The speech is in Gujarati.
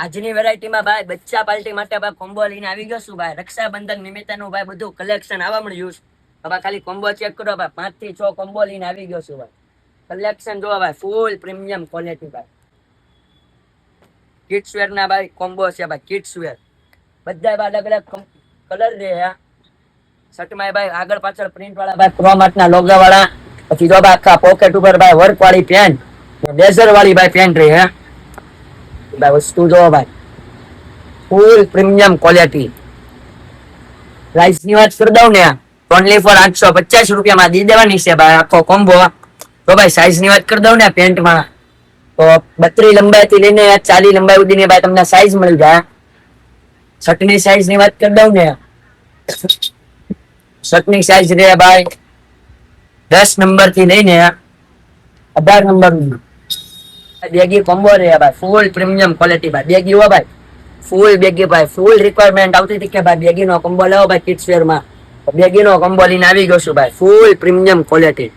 આજની વેરાયટીમાં ભાઈ બચ્ચા પાર્ટી માટે ભાઈ કોમ્બો લઈને આવી ગયો છું ભાઈ. રક્ષાબંધન નિમિત્તેનું ભાઈ બધું કલેક્શન આવવા મળ્યું છે ભાઈ. ખાલી કોમ્બો ચેક કરો ભાઈ. 5 થી 6 કોમ્બો લઈને આવી ગયો છું ભાઈ. કલેક્શન જોવા ભાઈ, ફૂલ પ્રીમિયમ ક્વોલિટી ભાઈ. કિડ્સ વેર ના ભાઈ કોમ્બો છે ભાઈ. કિડ્સ વેર બધા ભાઈ અલગ અલગ કલર રહે. શર્ટમાં ભાઈ આગળ પાછળ પ્રિન્ટ વાળા ભાઈ ક્રોમાટ ના લોગો વાળા. પછી જો ભાઈ આખા પોકેટ ઉપર ભાઈ વર્ક વાળી પેન્ટ, લેઝર વાળી ભાઈ પેન્ટ રહી હે ભાઈ. વસ્તુ જો ભાઈ ફૂલ પ્રીમિયમ ક્વોલિટી. પ્રાઇસ ની વાત કરી દઉં ને, ઓનલી ફોર 850 રૂપિયામાં દી દેવાની છે ભાઈ આખો કોમ્બો. તો ભાઈ સાઈઝ ની વાત કરી દઉં ને પેન્ટમાં, તો 32 લંબાઈ થી લઈને 40 લંબાઈ સુધીની ભાઈ તમને સાઈઝ મળી જાય. શર્ટ ની સાઈઝ ની વાત કરી દઉં ને, શર્ટ ની સાઈઝ રે ભાઈ 10 નંબર થી લઈને 18 નંબર. બેગી કોમ્બો રે ભાઈ, ફૂલ પ્રીમિયમ ક્વોલિટી ભાઈ. બેગી હો ભાઈ, ફૂલ બેગી ભાઈ. ફૂલ રિક્વાયરમેન્ટ આવતી હતી કે ભાઈ બેગી નો કોમ્બો લેવો ભાઈ કિડ્સ વેર માં. બેગી નો કોમ્બો લઈને આવી ગયો છું ભાઈ, ફૂલ પ્રીમિયમ ક્વોલિટી.